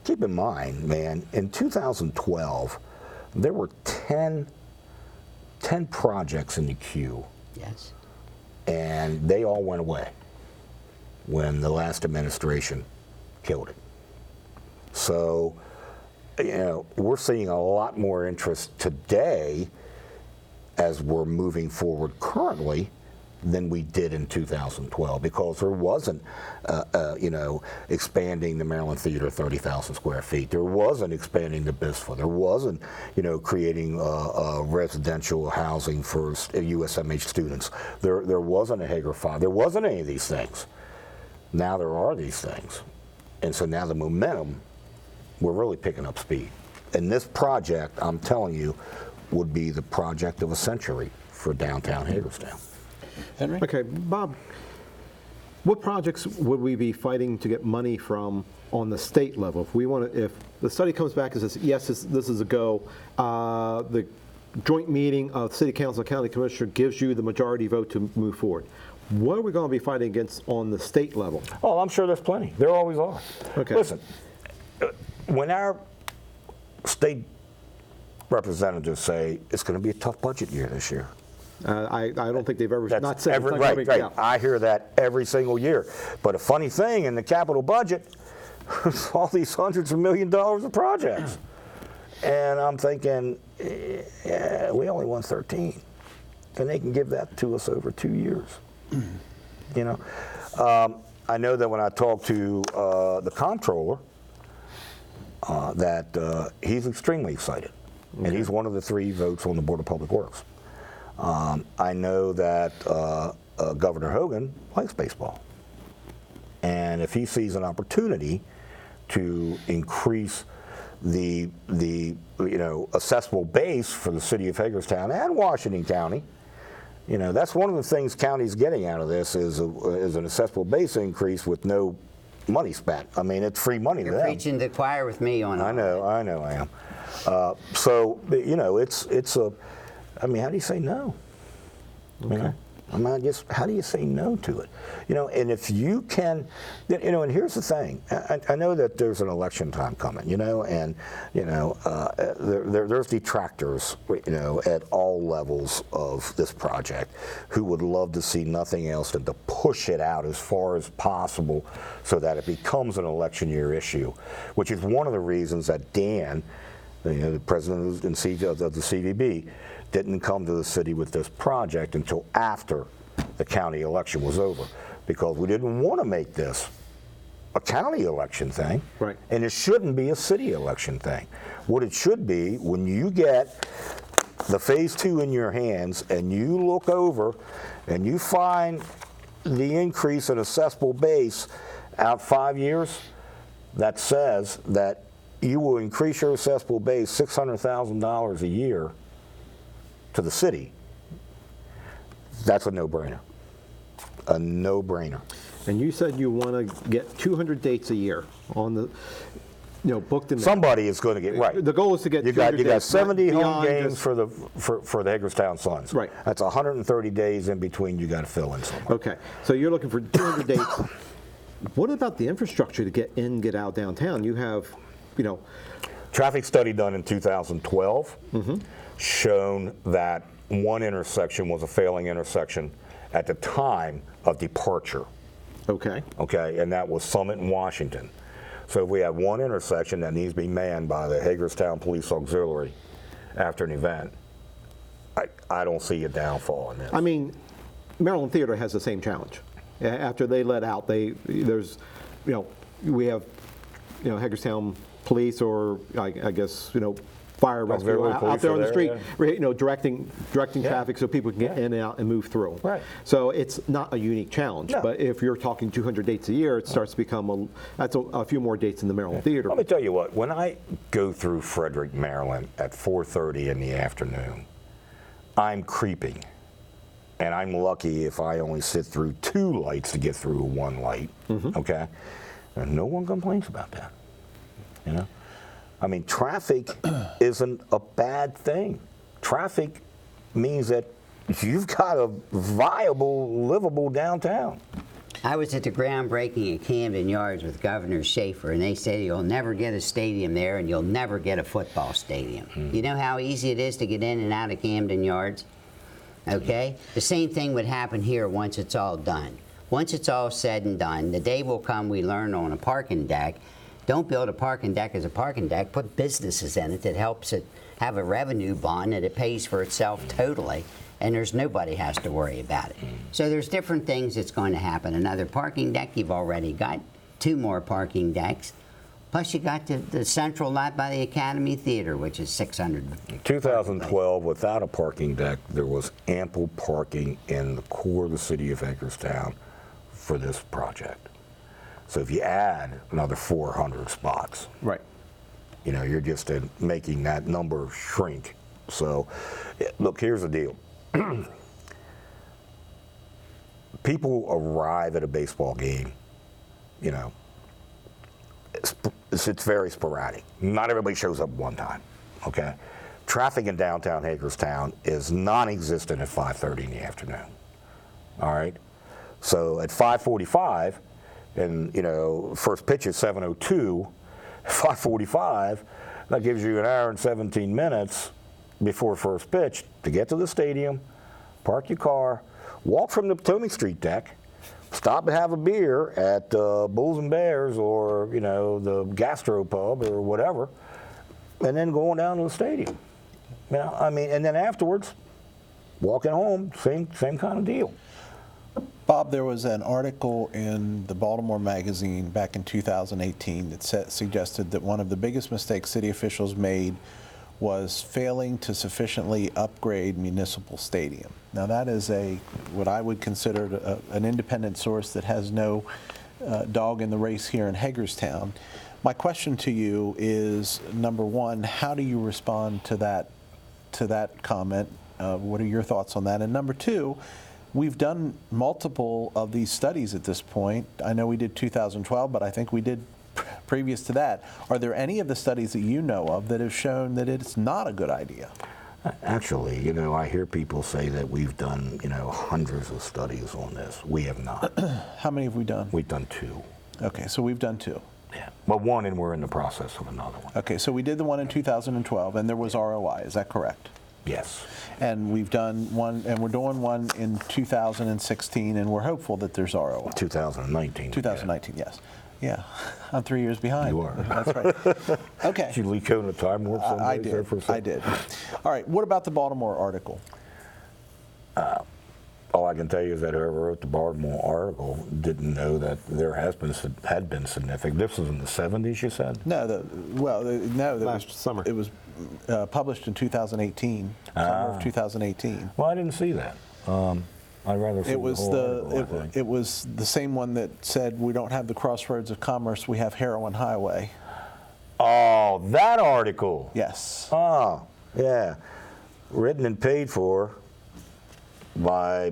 keep in mind, man, in 2012 there were 10 projects in the queue. Yes. And they all went away when the last administration killed it. So, you know, we're seeing a lot more interest today as we're moving forward currently than we did in 2012, because there wasn't, you know, expanding the Maryland Theater 30,000 square feet. There wasn't expanding the BISFA. There wasn't, you know, creating residential housing for USMH students. There wasn't a Hager 5. There wasn't any of these things. Now there are these things. And so now the momentum, we're really picking up speed. And this project, I'm telling you, would be the project of a century for downtown Hagerstown. Henry? Okay, Bob, what projects would we be fighting to get money from on the state level? If we want to, if the study comes back and says, yes, this is a go, the joint meeting of City Council and County Commissioner gives you the majority vote to move forward, what are we going to be fighting against on the state level? Oh, I'm sure there's plenty. There always are. Okay. Listen, when our state representatives say it's going to be a tough budget year this year, I don't think they've ever that's not said it's not right. yeah. I hear that every single year. But a funny thing in the capital budget, all these hundreds of $millions of projects, and I'm thinking, yeah, we only won 13, and they can give that to us over 2 years. You know, I know that when I talked to the comptroller, that he's extremely excited, and he's one of the 3 votes on the Board of Public Works. I know that Governor Hogan likes baseball, and if he sees an opportunity to increase the you know, accessible base for the city of Hagerstown and Washington County, you know, that's one of the things county's getting out of this is an accessible base increase with no money spent. I mean, it's free money to them. You're preaching to the choir with me on it. I know I am. So, you know, it's a, I mean, how do you say no? Okay. You know? I mean, just how do you say no to it? You know, and if you can, you know, and here's the thing. I know that there's an election time coming, you know, and, you know, there's detractors, you know, at all levels of this project who would love to see nothing else than to push it out as far as possible so that it becomes an election year issue, which is one of the reasons that Dan, you know, the president of the CVB, didn't come to the city with this project until after the county election was over, because we didn't want to make this a county election thing, right? And it shouldn't be a city election thing. What it should be, when you get the phase 2 in your hands and you look over and you find the increase in accessible base out 5 years, that says that you will increase your accessible base $600,000 a year to the city. That's a no-brainer. A no-brainer. And you said you want to get 200 dates a year on the, you know, booked in. Somebody is going to get right. The goal is to get. You got 70 home beyond games just, for the Hagerstown Suns. Right. That's 130 days in between. You got to fill in somewhere. Okay, so you're looking for 200 dates. What about the infrastructure to get in, get out downtown? You have, you know, traffic study done in 2012 shown that one intersection was a failing intersection at the time of departure. Okay. Okay, and that was Summit and Washington. So if we have one intersection that needs to be manned by the Hagerstown Police Auxiliary after an event, I don't see a downfall in this. I mean, Maryland Theater has the same challenge. After they let out, there's, you know, we have, you know, Hagerstown Police, or I guess, you know, fire rescue out there on the street, you know, directing traffic so people can get in and out and move through. Right. So it's not a unique challenge, but if you're talking 200 dates a year, it starts to become that's a few more dates in the Maryland Theater. Let me tell you what, when I go through Frederick, Maryland at 4:30 in the afternoon, I'm creeping and I'm lucky if I only sit through 2 lights to get through 1 light, okay? And no one complains about that, you know? I mean, traffic isn't a bad thing. Traffic means that you've got a viable, livable downtown. I was at the groundbreaking at Camden Yards with Governor Schaefer, and they said you'll never get a stadium there and you'll never get a football stadium. You know how easy it is to get in and out of Camden Yards? Okay? The same thing would happen here once it's all done. Once it's all said and done, the day will come we learn on a parking deck. Don't build a parking deck as a parking deck. Put businesses in it that helps it have a revenue bond that it pays for itself totally, and there's nobody has to worry about it. So there's different things that's going to happen. Another parking deck you've already got, 2 more parking decks. Plus you got the central lot by the Academy Theater, which is 600. In 2012, without a parking deck, there was ample parking in the core of the city of Hagerstown for this project. So if you add another 400 spots, Right. you know, you're just making that number shrink. So, look, here's the deal. People arrive at a baseball game, you know, it's very sporadic. Not everybody shows up one time, okay? Traffic in downtown Hagerstown is non-existent at 5:30 in the afternoon, all right? So at 5:45, and, you know, first pitch is 7:02, 5:45, that gives you an hour and 17 minutes before first pitch to get to the stadium, park your car, walk from the Potomac Street deck, stop and have a beer at Bulls and Bears or, you know, the Gastro Pub or whatever, and then going down to the stadium. You know, I mean, and then afterwards, walking home, same kind of deal. Bob, there was an article in the Baltimore Magazine back in 2018 that suggested that one of the biggest mistakes city officials made was failing to sufficiently upgrade municipal stadium. Now that is what I would consider an independent source that has no dog in the race here in Hagerstown. My question to you is, number one, how do you respond to that comment? What are your thoughts on that? And number two, we've done multiple of these studies at this point. I know we did 2012, but I think we did previous to that. Are there any of the studies that you know of that have shown that it's not a good idea? Actually, you know, I hear people say that we've done, you know, hundreds of studies on this. We have not. How many have we done? We've done 2. Okay, so we've done 2. Yeah. Well, 1, and we're in the process of another one. Okay, so we did the one in 2012, and there was ROI, is that correct? Yes. And we've done one, and we're doing one in 2016, and we're hopeful that there's ROI. 2019. 2019, yes. Yeah, I'm 3 years behind. You are. That's right. Okay. Did you leak out in a time warp someplace? I did. There for a second? I did. All right. What about the Baltimore article? All I can tell you is that whoever wrote the Baltimore article didn't know that there had been significant. This was in the 70s, you said? No, Last summer. It was published in 2018, summer of 2018. Well, I didn't see that. I'd rather see It was the whole article, I think. it was the same one that said we don't have the crossroads of commerce, we have Heroin Highway. Oh, that article. Yes. Oh, yeah. Written and paid for by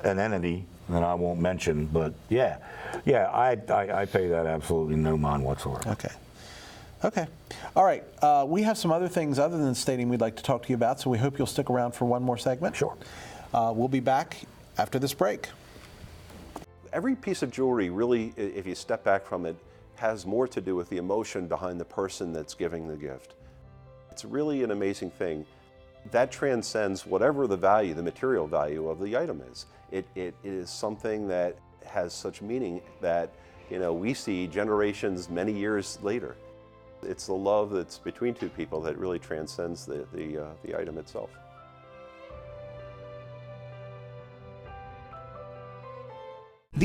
an entity that I won't mention, but yeah, I pay that absolutely no mind whatsoever. Okay. Okay. All right. We have some other things other than the stadium we'd like to talk to you about, so we hope you'll stick around for one more segment. Sure. We'll be back after this break. Every piece of jewelry really, if you step back from it, has more to do with the emotion behind the person that's giving the gift. It's really an amazing thing. That transcends whatever the value, the material value of the item is. It is something that has such meaning that, you know, we see generations many years later. It's the love that's between two people that really transcends the item itself.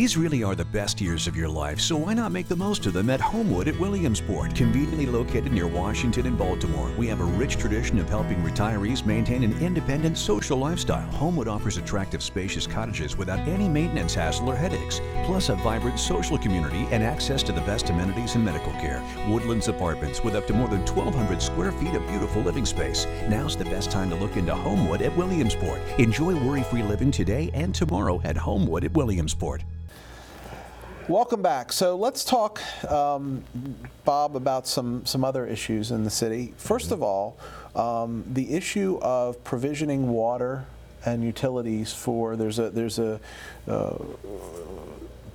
These really are the best years of your life, so why not make the most of them at Homewood at Williamsport? Conveniently located near Washington and Baltimore, we have a rich tradition of helping retirees maintain an independent social lifestyle. Homewood offers attractive, spacious cottages without any maintenance hassle or headaches, plus a vibrant social community and access to the best amenities and medical care. Woodlands Apartments with up to more than 1,200 square feet of beautiful living space. Now's the best time to look into Homewood at Williamsport. Enjoy worry-free living today and tomorrow at Homewood at Williamsport. Welcome back. So let's talk, Bob, about some other issues in the city. First of all, the issue of provisioning water and utilities for, there's a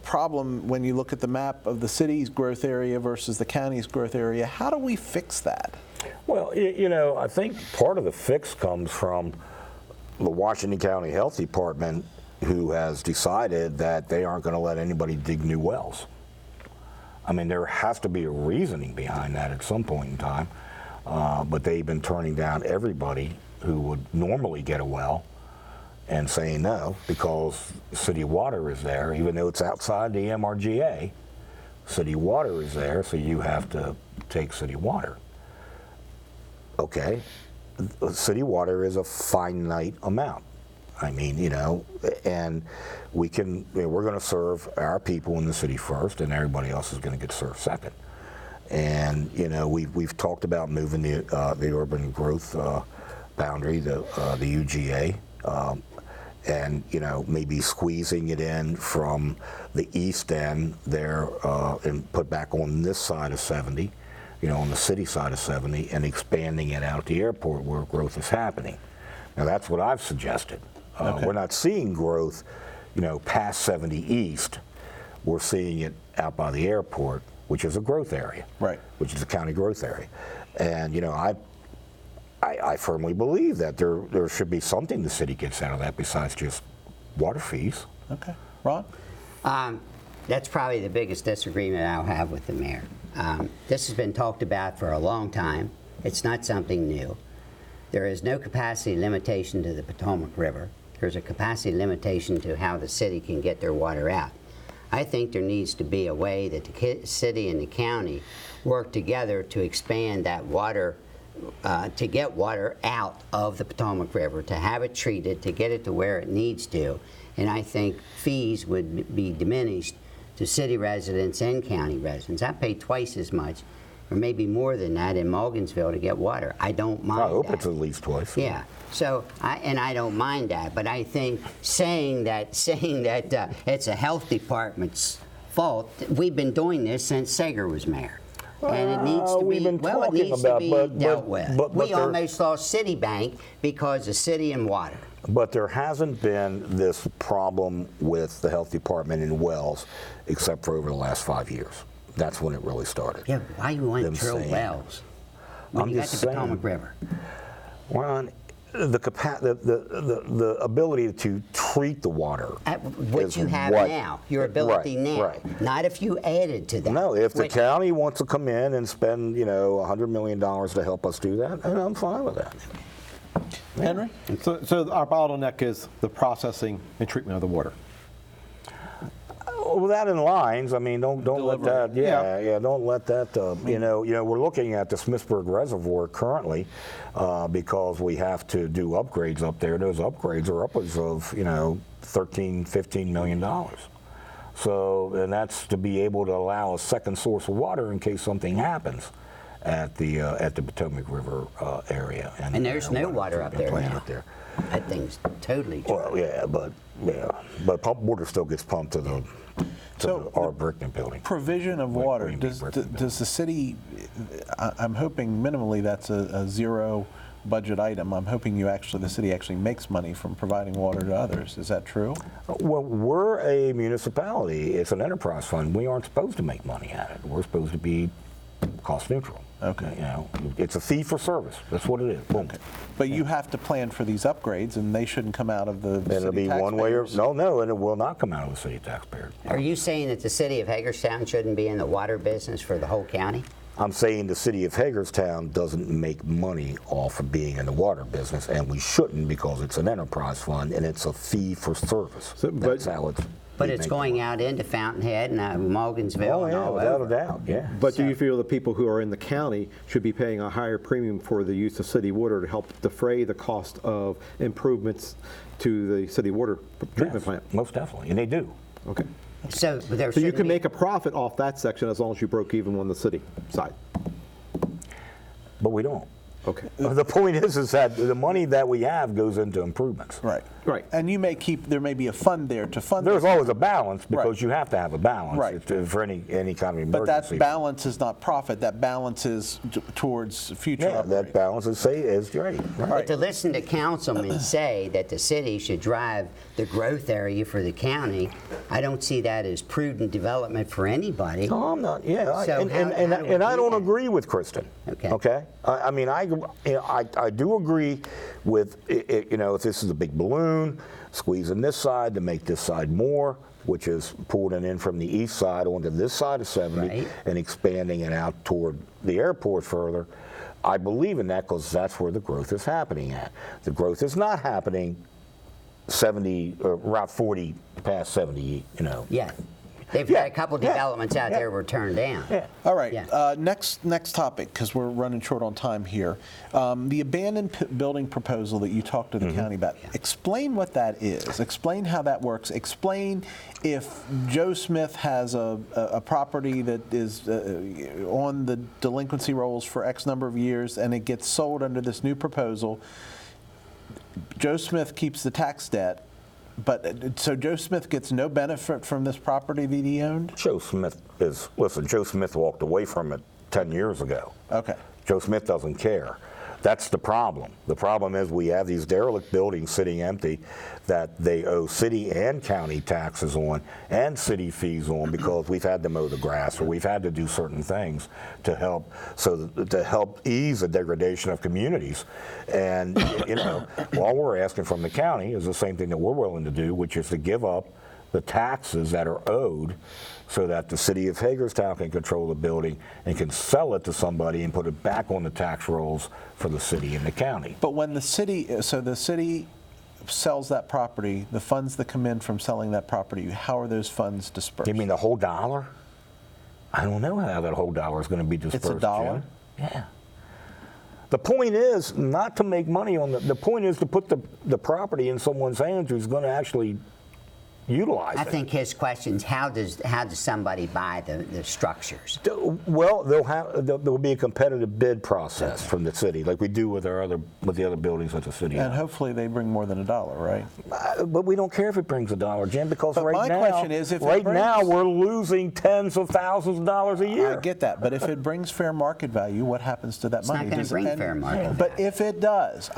problem when you look at the map of the city's growth area versus the county's growth area. How do we fix that? Well, you know, I think part of the fix comes from the Washington County Health Department, who has decided that they aren't going to let anybody dig new wells. I mean, there has to be a reasoning behind that at some point in time, but they've been turning down everybody who would normally get a well and saying no because city water is there, even though it's outside the MRGA. City water is there, so you have to take city water. Okay, city water is a finite amount. I mean, you know, and we're going to serve our people in the city first, and everybody else is going to get served second. And you know, we've talked about moving the urban growth boundary, the UGA, and you know, maybe squeezing it in from the east end there and put back on this side of 70, you know, on the city side of 70, and expanding it out the airport where growth is happening. Now that's what I've suggested. Okay. We're not seeing growth, you know, past 70 East. We're seeing it out by the airport, which is a growth area, right? Which is a county growth area. And you know, I firmly believe that there should be something the city gets out of that besides just water fees. Okay, Ron? That's probably the biggest disagreement I'll have with the mayor. This has been talked about for a long time. It's not something new. There is no capacity limitation to the Potomac River. There's a capacity limitation to how the city can get their water out. I think there needs to be a way that the city and the county work together to expand that water, to get water out of the Potomac River, to have it treated, to get it to where it needs to. And I think fees would be diminished to city residents and county residents. I pay twice as much, or maybe more than that, in Morgansville to get water. I don't mind that. I hope it's at least twice. Yeah. So, I don't mind that, but I think saying that it's a health department's fault, we've been doing this since Sager was mayor. And it needs to be, it needs to be dealt with. We almost lost Citibank because of city and water. But there hasn't been this problem with the health department in wells except for over the last 5 years. That's when it really started. Yeah, why you want to drill wells when you got the Potomac River? Ron, the ability to treat the water, which you have now, your ability now, right. Not if you added to that. No, if the county wants to come in and spend, you know, $100 million to help us do that, then I'm fine with that. Henry? So our bottleneck is the processing and treatment of the water. Well, that in lines. I mean, don't let that. Yeah. Don't let that. You know, we're looking at the Smithsburg Reservoir currently because we have to do upgrades up there. Those upgrades are upwards of, you know, $13–15 million. So, and that's to be able to allow a second source of water in case something happens at the Potomac River area. And there's no water up there now. Up there. That thing's totally dry. Well, but pump water still gets pumped to the our Brickman building. Provision of water. Does the city? I'm hoping minimally that's a zero budget item. I'm hoping the city actually makes money from providing water to others. Is that true? Well, we're a municipality. It's an enterprise fund. We aren't supposed to make money at it. We're supposed to be cost neutral. Okay. You know, it's a fee for service. That's what it is. Boom. Okay. But you have to plan for these upgrades, and they shouldn't come out of the city It'll be taxpayers. one way or no, and it will not come out of the city taxpayers. Are you saying that the city of Hagerstown shouldn't be in the water business for the whole county? I'm saying the city of Hagerstown doesn't make money off of being in the water business, and we shouldn't because it's an enterprise fund and it's a fee for service. So, That's how it's. But we'd it's make going the out into Fountainhead and Morgansville Oh, and yeah, all without over. a doubt, yeah. But do you feel the people who are in the county should be paying a higher premium for the use of city water to help defray the cost of improvements to the city water treatment Yes, plant? most definitely, and they do. Okay. So there So you shouldn't can be- make a profit off that section as long as you broke even on the city side. But we don't. Okay. The point is that the money that we have goes into improvements. Right. Right. And you may there may be a fund there to fund There's this, always a balance because Right. you have to have a balance Right. for any kind of emergency. but that balance is not profit. That balance is towards future Yeah, that upgrades. balance is right. But to listen to councilmen say that the city should drive the growth area for the county, I don't see that as prudent development for anybody. No, I'm not. Yeah, So and how do we I do don't that? agree with Kristen. Okay. Okay. I mean, I do agree with if this is a big balloon, squeezing this side to make this side more, which is pulling it in from the east side onto this side of 70 Right. and expanding it out toward the airport further. I believe in that because that's where the growth is happening at. The growth is not happening 70 Route 40 past 70. Yeah. They've Yeah, had a couple yeah, developments out yeah. there were turned down. Yeah. All right. Yeah. Next topic, because we're running short on time here. The abandoned building proposal that you talked to the county about. Explain what that is. Explain how that works. Explain if Joe Smith has a property that is on the delinquency rolls for X number of years and it gets sold under this new proposal. Joe Smith keeps the tax debt. But so Joe Smith gets no benefit from this property that he owned? Joe Smith walked away from it 10 years ago. Okay. Joe Smith doesn't care. That's the problem. The problem is we have these derelict buildings sitting empty that they owe city and county taxes on and city fees on because we've had to mow the grass or we've had to do certain things to help ease the degradation of communities. And all we're asking from the county is the same thing that we're willing to do, which is to give up the taxes that are owed so that the city of Hagerstown can control the building and can sell it to somebody and put it back on the tax rolls for the city and the county. But when the city sells that property, the funds that come in from selling that property, how are those funds dispersed? You mean the whole dollar? I don't know how that whole dollar is going to be dispersed. It's a dollar? Jim. Yeah. The point is not to make money on the point is to put the property in someone's hands who's going to actually utilize I it. think his question is how does somebody buy the structures? Well, there'll be a competitive bid process from the city, like we do with the other buildings at the city. And hopefully they bring more than $1, right? But we don't care if it brings $1, Jim, because But my question is, if it now brings- we're losing tens of thousands of dollars a year. I get that, but if it brings fair market value, what happens to that It's money? not gonna Does it- bring and- fair market But if it does,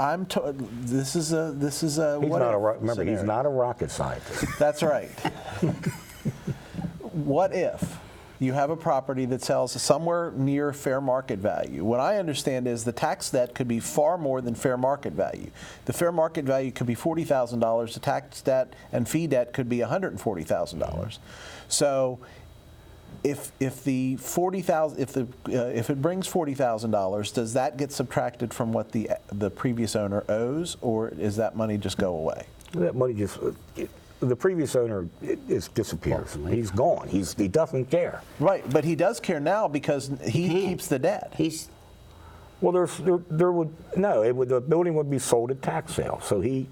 this is a He's what not if remember, he's scenario. not a rocket scientist. That's right. What if you have a property that sells somewhere near fair market value? What I understand is the tax debt could be far more than fair market value. The fair market value could be $40,000. The tax debt and fee debt could be $140,000. So if the if it brings $40,000, does that get subtracted from what the previous owner owes, or is that money just go away? That money just, the previous owner disappears. He's gone. He doesn't care. Right, but he does care now because he can't. keeps the debt. Well, the building would be sold at tax sale. So he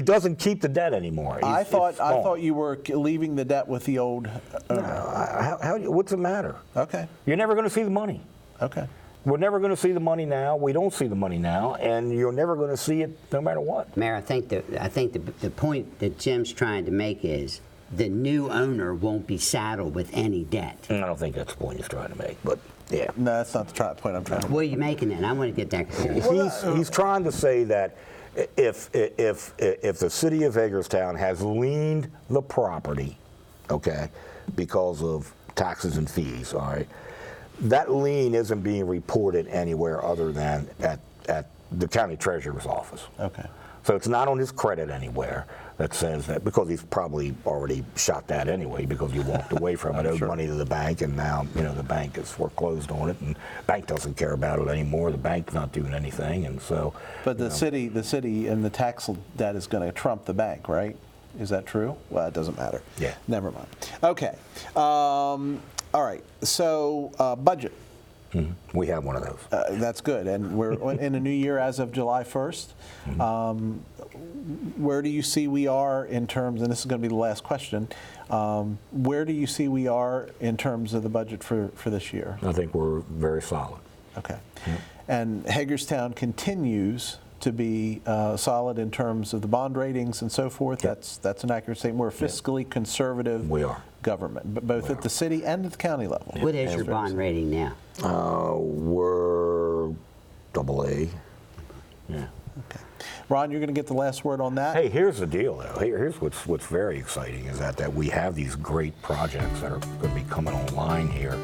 doesn't keep the debt anymore. I It's thought gone. you were leaving the debt with the old owner. What's the matter? Okay. You're never going to see the money. Okay. We're never going to see the money now. We don't see the money now, and you're never going to see it no matter what. Mayor, I think the point that Jim's trying to make is the new owner won't be saddled with any debt. I don't think that's the point he's trying to make, but yeah. No, that's not the point I'm trying to make. What are you making then? I want to get that clear. He's trying to say that if the city of Hagerstown has liened the property, okay, because of taxes and fees, all right, that lien isn't being reported anywhere other than at the county treasurer's office. Okay. So it's not on his credit anywhere that says that, because he's probably already shot that anyway because you walked away from it, owed money to the bank, and now the bank is foreclosed on it, and the bank doesn't care about it anymore. The bank's not doing anything, and so. But the city and the tax debt is going to trump the bank, right? Is that true? Well, it doesn't matter. Yeah. Never mind. Okay. All right. So budget. We have one of those. That's good. And we're in a new year as of July 1st. Where do you see we are in terms, and this is going to be the last question, where do you see we are in terms of the budget for this year? I think we're very solid. Okay. And Hagerstown continues to be solid in terms of the bond ratings and so forth. That's an accurate statement. We're a fiscally conservative government, but both at the city and at the county level. What is your bond rating now? We're AA. Yeah. Okay. Ron, you're going to get the last word on that. Hey, here's the deal, though. Here's what's very exciting is that we have these great projects that are going to be coming online here,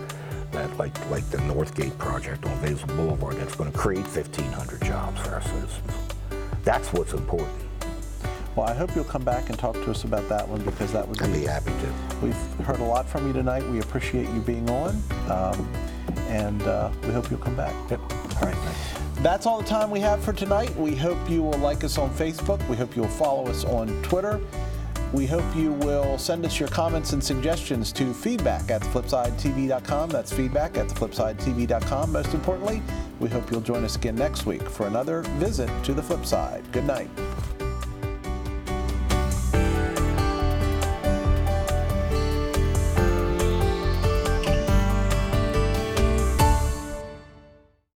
that like the Northgate project on Basil Boulevard, that's going to create 1,500 jobs for our citizens. That's what's important. Well, I hope you'll come back and talk to us about that one, because that would I'd be happy to. We've heard a lot from you tonight. We appreciate you being on, and we hope you'll come back. Yep. All right. Thanks. That's all the time we have for tonight. We hope you will like us on Facebook. We hope you will follow us on Twitter. We hope you will send us your comments and suggestions to feedback@theflipsidetv.com. That's feedback@theflipsidetv.com. Most importantly, we hope you'll join us again next week for another visit to the Flip Side. Good night.